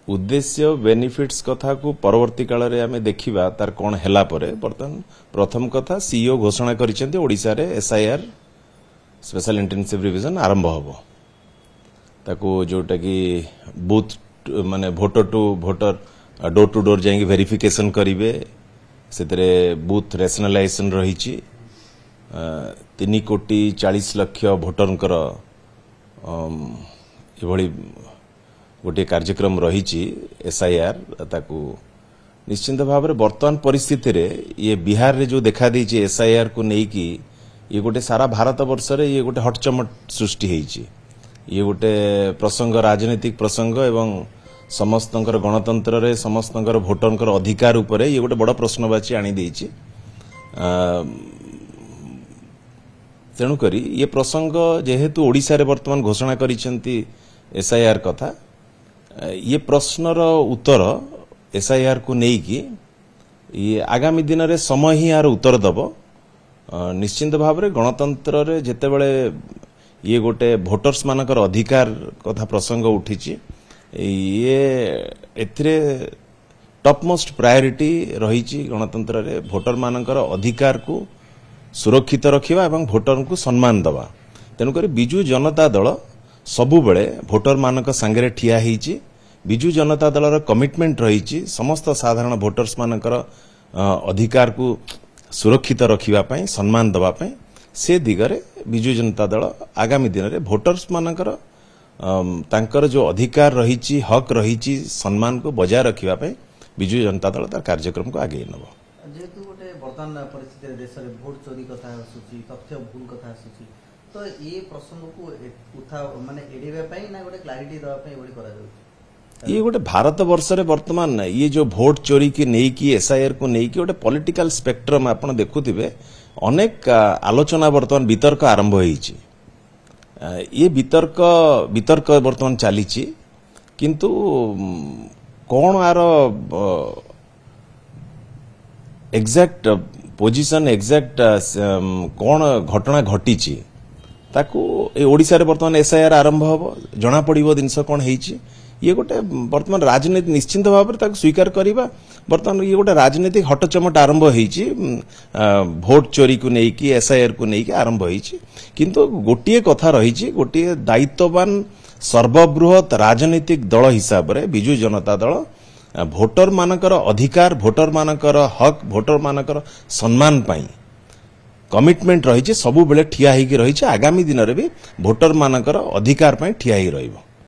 उद्देश्य बेनिफिट्स कथा को परवर्ती काल रे आमे देखिबा तार कोन हेला परे बर्तन प्रथम कथा सीईओ घोषणा करिसेंती ओडिसा रे एसआईआर स्पेशल इंटेंसिव रिविजन आरंभ होबो ताको जोटा कि बूथ माने voter to voter door to door जाई वेरिफिकेशन करिवे सेतरे बूथ रेशनलाइजेशन रहिछि 3,40,00,000 भोटरंकर एभली गोटे कार्यक्रम रही एसआईआर ताकू निश्चिंत भाव में वर्तमान परिस्थिति रे ये बिहार रे जो देखा देछि एसआईआर को नेकी ये गोटे सारा भारत वर्ष रे ये गोटे हटचमट सृष्टि हेछि ये गोटे प्रसंग राजनीतिक प्रसंग एवं समस्तंकर गणतंत्र रे समस्तंकर भोटरंकर अधिकार उपरे ये गोटे बड़ प्रश्नवाची आनी देछि तेणु करी ये प्रसंग जेहेतु ओडिसा रे वर्तमान घोषणा करिसेंती एसआईआर कथा ये प्रश्नर उत्तर एसआईआर को नेकी ये आगामी दिन रे समय ही यार उत्तर दब निश्चिंत भाव में गणतंत्र रे जेतेबेले ये गोटे भोटर्स मानकर अधिकार कथा प्रसंग उठी ये एथिरे टॉपमोस्ट प्रायोरिटी रही गणतंत्र रे भोटर मानकर अधिकार को सुरक्षित रखिबा एवं भोटर को सम्मान दबा तेणुक बिजु जनता दल सबु बेले भोटर मानक संगे ठिया होईची बिजु जनता दलर कमिटमेंट रही समस्त साधारण भोटर्स मानकर अधिकार को सुरक्षित रखिबा पई सम्मान दबा पई से दिगरे बिजु जनता दल आगामी दिन रे भोटर्स मानकर तांकर जो अधिकार रही हक रही सम्मान को बजाय रखिबा पई बिजु जनता दल तार कार्यक्रम को आगे नबो जेतु गोटे वर्तमान परिस्थिति देश रे वोट चोरी कथा आसुची तथ्य भूल कथा आसुची तो ये प्रसंग को उठा माने एडीबे पई ना गोटे क्लैरिटी दवा पई बडी करा जाउची ये गोटे भारत वर्ष रे वर्तमान ये जो वोट चोरी की नहीं की एसआईआर को नहीं की गोटे पॉलिटिकल स्पेक्ट्रम आपण देखुथिबे अनेक आलोचना वर्तमान वितर्क आरंभ होईची ये वितर्क वर्तमान चलीची किंतु कोन आरो एग्जैक्ट पोजीशन एग्जैक्ट कोन घटना घटीची ताकू ए ओडिसा रे वर्तमान एसआईआर आरंभ होबो जना पड़िबो दिनस कोन हेची ये गोटे वर्तमान राजनीति निश्चिंत भाव में स्वीकार करवा वर्तमान ये गोटे राजनीतिक हटचमट आरंभ होईची भोट चोरी को नेकी एसआईआर को नेकी आरंभ होईची किंतु गोटिए कथा रही गोटिए दायित्ववान सर्वबृहत राजनीतिक दल हिसाब रे बिजु जनता दल भोटर मानकर अधिकार भोटर मानकर हक भोटर मानकर सम्मान पाई कमिटमेंट रही सबु बेले ठिया होगी रही आगामी दिन रे भी भोटर मानकर अधिकार पाई ठिया ही रहिबो।